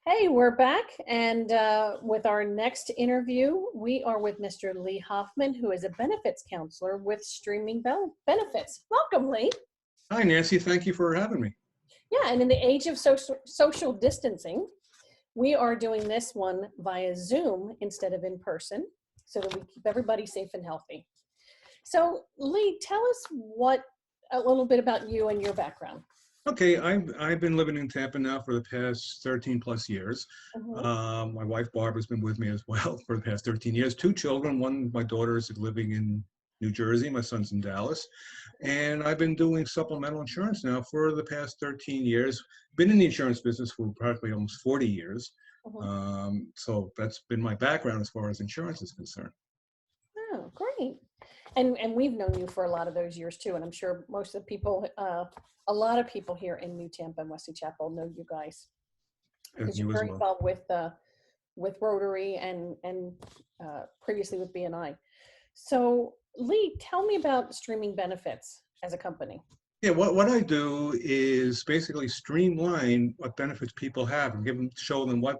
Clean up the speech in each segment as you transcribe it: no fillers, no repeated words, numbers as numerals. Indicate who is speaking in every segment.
Speaker 1: Hey, we're back, and with our next interview, we are with Mr. Lee Hoffman, who is a benefits counselor with Streaming Benefits. Welcome, Lee.
Speaker 2: Hi, Nancy. Thank you for having me.
Speaker 1: Yeah, and in the age of social distancing, we are doing this one via Zoom instead of in person, so that we keep everybody safe and healthy. So, Lee, tell us a little bit about you and your background.
Speaker 2: Okay, I've been living in Tampa now for the past 13 plus years.
Speaker 1: Hmm.
Speaker 2: My wife Barbara's been with me as well for the past 13 years. Two children. One, my daughter is living in New Jersey. My son's in Dallas, and I've been doing supplemental insurance now for the past 13 years. Been in the insurance business for practically almost 40 years.
Speaker 1: Hmm.
Speaker 2: So that's been my background as far as insurance is concerned.
Speaker 1: Oh, great. And we've known you for a lot of those years too, and I'm sure most of the people, a lot of people here in New Tampa and Wesley Chapel know you guys
Speaker 2: And
Speaker 1: because you're
Speaker 2: you as
Speaker 1: very
Speaker 2: well.
Speaker 1: involved with Rotary and previously with BNI. So Lee, tell me about Streaming Benefits as a company.
Speaker 2: Yeah, what I do is basically streamline what benefits people have and show them what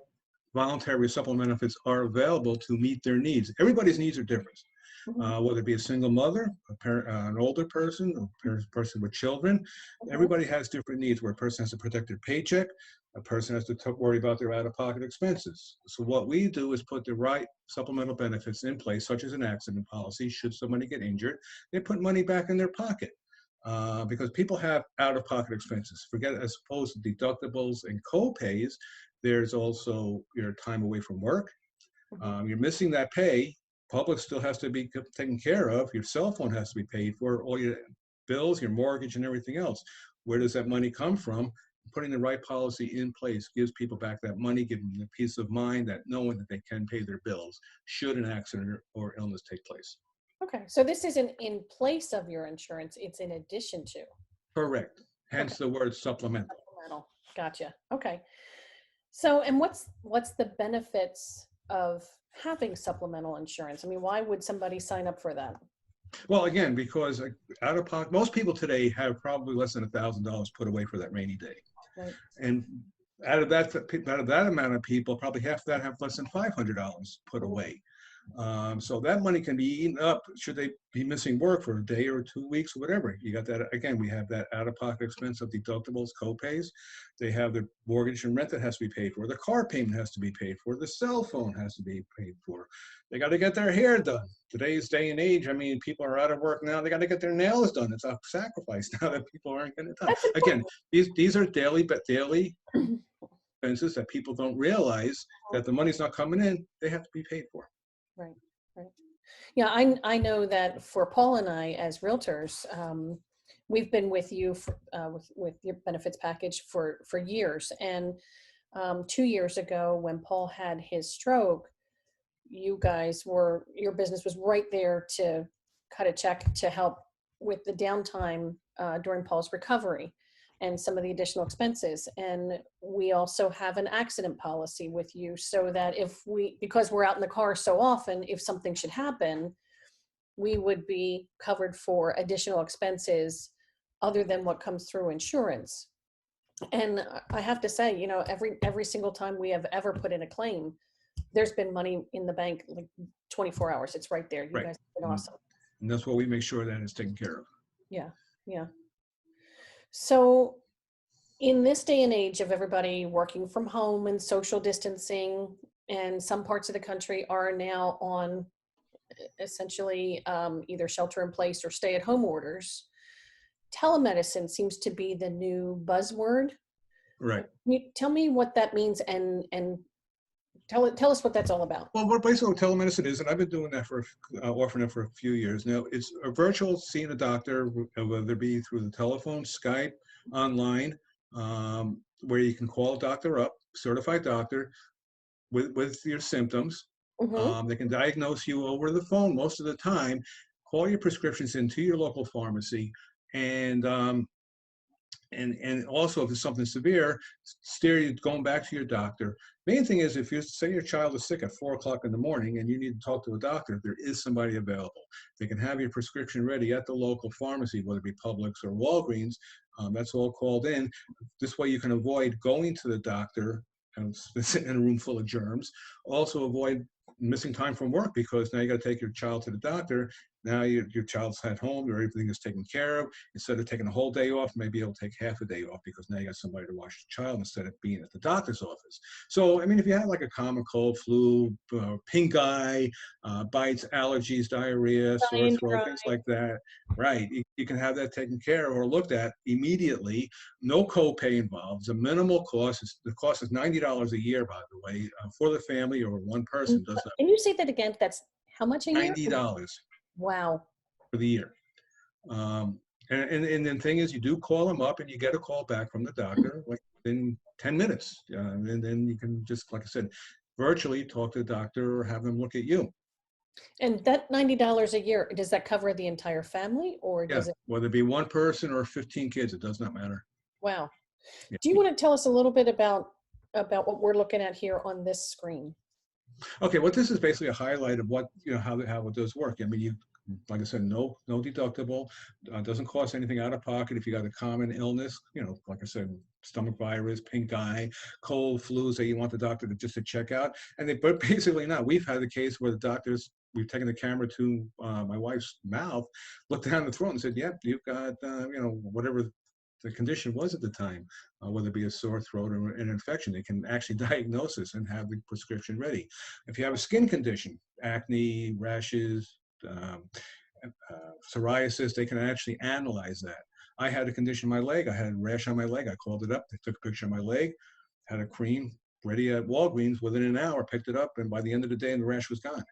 Speaker 2: voluntary supplement benefits are available to meet their needs. Everybody's needs are different,
Speaker 1: Hmm.
Speaker 2: whether it be a single mother, an older person, a person with children.
Speaker 1: Hmm.
Speaker 2: Everybody has different needs where a person has to protect their paycheck, a person has to worry about their out-of-pocket expenses. So what we do is put the right supplemental benefits in place, such as an accident policy. Should somebody get injured, they put money back in their pocket because people have out-of-pocket expenses. Forget as opposed to deductibles and co-pays, there's also your time away from work.
Speaker 1: Hmm.
Speaker 2: You're missing that pay. Public still has to be taken care of. Your cell phone has to be paid for. All your bills, your mortgage, and everything else. Where does that money come from? Putting the right policy in place gives people back that money, giving them the peace of mind that knowing that they can pay their bills should an accident or illness take place.
Speaker 1: Okay, so this isn't in place of your insurance; it's in addition to.
Speaker 2: Correct.
Speaker 1: Okay,
Speaker 2: Hence the word supplemental.
Speaker 1: supplemental. Gotcha. Okay. So, and what's the benefits of having supplemental insurance? I mean, why would somebody sign up for that?
Speaker 2: Well, again, because out of pocket, most people today have probably less than $1,000 put away for that rainy day,
Speaker 1: Right.
Speaker 2: and out of that amount of people, probably half of that have less than $500 put
Speaker 1: Mhm.
Speaker 2: away. So that money can be eaten up should they be missing work for a day or 2 weeks or whatever. You got that again. We have that out-of-pocket expense of deductibles, co-pays. They have the mortgage and rent that has to be paid for. The car payment has to be paid for. The cell phone has to be paid for. They got to get their hair done. Today's day and age, I mean, people are out of work now. They got to get their nails done. It's a sacrifice now that people aren't getting it done.
Speaker 1: That's
Speaker 2: Again,
Speaker 1: important.
Speaker 2: these are daily expenses that people don't realize that the money's not coming in. They have to be paid for.
Speaker 1: Right. Right. Yeah, I know that for Paul and I as realtors, we've been with you with your benefits package for years. And 2 years ago, when Paul had his stroke, your business was right there to cut a check to help with the downtime during Paul's recovery and some of the additional expenses. And we also have an accident policy with you so that because we're out in the car so often, if something should happen, we would be covered for additional expenses other than what comes through insurance. And I have to say, every single time we have ever put in a claim, there's been money in the bank like 24 hours. It's right there. You
Speaker 2: Right.
Speaker 1: guys have been
Speaker 2: And
Speaker 1: awesome.
Speaker 2: that's what we make sure that is taken care of.
Speaker 1: Yeah. Yeah. So in this day and age of everybody working from home and social distancing, and some parts of the country are now on essentially either shelter in place or stay at home orders, telemedicine seems to be the new buzzword.
Speaker 2: Right.
Speaker 1: Can you tell me what that means and tell us what that's all about?
Speaker 2: Well, what basically telemedicine is, and I've been doing that offering it for a few years now, it's a virtual seeing a doctor, whether it be through the telephone, Skype, online, where you can call a doctor up, certified doctor, with your symptoms.
Speaker 1: Mm-hmm.
Speaker 2: They can diagnose you over the phone most of the time, call your prescriptions into your local pharmacy, and and also if it's something severe, steer you going back to your doctor. Main thing is if you say your child is sick at 4 o'clock in the morning and you need to talk to a doctor, there is somebody available. They can have your prescription ready at the local pharmacy, whether it be Publix or Walgreens. That's all called in. This way you can avoid going to the doctor and sitting in a room full of germs. Also avoid missing time from work, because now you got to take your child to the doctor. Now your child's at home, everything is taken care of. Instead of taking a whole day off, maybe you'll take half a day off, because now you got somebody to watch the child instead of being at the doctor's office. So, I mean, if you have like a common cold, flu, pink eye, bites, allergies, diarrhea, sore
Speaker 1: Fine,
Speaker 2: throat,
Speaker 1: dry.
Speaker 2: things like that, right? You can have that taken care of or looked at immediately. No copay involved. It's a minimal cost. The cost is $90 a year, by the way, for the family, or one person does not.
Speaker 1: Can you say that again? That's how much a year?
Speaker 2: $90
Speaker 1: Wow.
Speaker 2: for the year. And the thing is, you do call them up and you get a call back from the doctor like within 10 minutes. And then you can just, like I said, virtually talk to the doctor or have them look at you.
Speaker 1: And that $90 a year, does that cover the entire family, or
Speaker 2: Yeah,
Speaker 1: does it?
Speaker 2: whether it be one person or 15 kids, it does not matter.
Speaker 1: Wow.
Speaker 2: Yeah.
Speaker 1: Do you want to tell us a little bit about what we're looking at here on this screen?
Speaker 2: Okay, well, this is basically a highlight of what, how it does work. I mean, you, like I said, no deductible, doesn't cost anything out of pocket if you got a common illness, like I said, stomach virus, pink eye, cold, flus that you want the doctor to check out. But basically not. We've had the case where the doctors, we've taken the camera to my wife's mouth, looked down the throat and said, yep, you've got, whatever the condition was at the time, whether it be a sore throat or an infection. They can actually diagnose this and have the prescription ready. If you have a skin condition, acne, rashes, psoriasis, they can actually analyze that. I had a condition in my leg. I had a rash on my leg. I called it up. They took a picture of my leg, had a cream ready at Walgreens within an hour, picked it up, and by the end of the day, the rash was gone.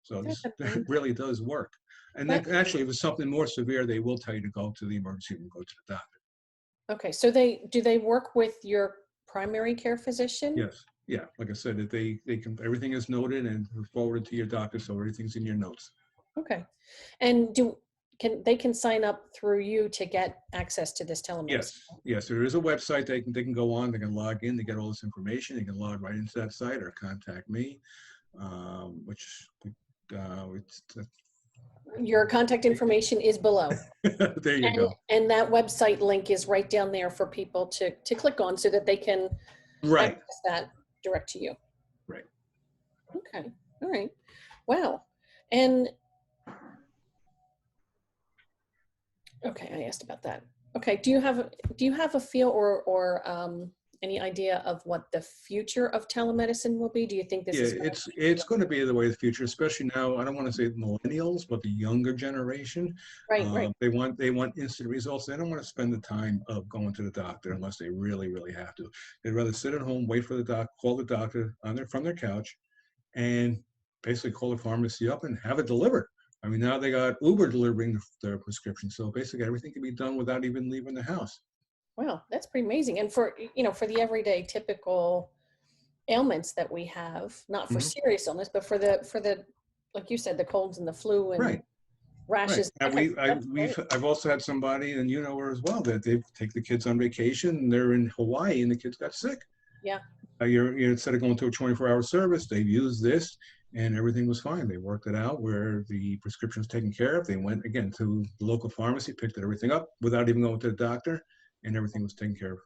Speaker 2: So this really does work. And then actually, if it's something more severe, they will tell you to go to the emergency room, go to the doctor.
Speaker 1: Okay, so do they work with your primary care physician?
Speaker 2: Yes, yeah. Like I said, they can, everything is noted and forwarded to your doctor, so everything's in your notes.
Speaker 1: Okay, and they can sign up through you to get access to this telemedicine?
Speaker 2: Yes. There is a website they can go on. They can log in. They get all this information. They can log right into that site or contact me,
Speaker 1: Your contact information is below.
Speaker 2: There you go.
Speaker 1: And that website link is right down there for people to click on so that they can access that direct to you.
Speaker 2: Right.
Speaker 1: Okay. All right. Wow. And okay, I asked about that. Okay. Do you have a feel or any idea of what the future of telemedicine will be? Do you think this is?
Speaker 2: It's going to be the way of the future, especially now. I don't want to say millennials, but the younger generation.
Speaker 1: Right.
Speaker 2: They want instant results. They don't want to spend the time of going to the doctor unless they really, really have to. They'd rather sit at home, wait for the doc, call the doctor from their couch, and basically call the pharmacy up and have it delivered. I mean, now they got Uber delivering their prescription, so basically everything can be done without even leaving the house.
Speaker 1: Wow, that's pretty amazing. And for the everyday typical ailments that we have, not for serious illness, but for the like you said, the colds and the flu and rashes.
Speaker 2: Right. And I've also had somebody, and her as well, that they take the kids on vacation and they're in Hawaii and the kids got sick.
Speaker 1: Yeah.
Speaker 2: You're instead of going to a 24-hour service, they've used this and everything was fine. They worked it out where the prescription was taken care of. They went again to the local pharmacy, picked everything up without even going to the doctor, and everything was taken care of.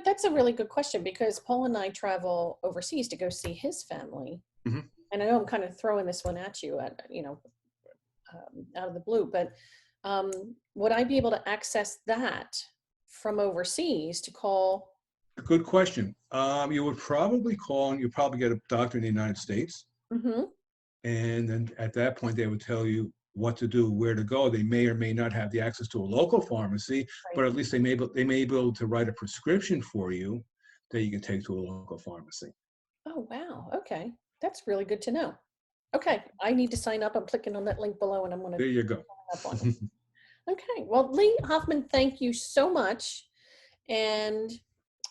Speaker 1: That's a really good question, because Paul and I travel overseas to go see his family.
Speaker 2: Mm-hmm.
Speaker 1: And I know I'm kind of throwing this one at you out of the blue, but would I be able to access that from overseas to call?
Speaker 2: Good question. You would probably call and you'd probably get a doctor in the United States.
Speaker 1: Mm-hmm.
Speaker 2: And then at that point, they would tell you what to do, where to go. They may or may not have the access to a local pharmacy, but at least they may be able to write a prescription for you that you can take to a local pharmacy.
Speaker 1: Oh, wow. Okay. That's really good to know. Okay. I need to sign up. I'm clicking on that link below and I'm going to.
Speaker 2: There you go.
Speaker 1: Up on it. Okay. Well, Lee Hoffman, thank you so much. And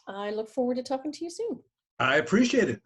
Speaker 1: I look forward to talking to you soon.
Speaker 2: I appreciate it.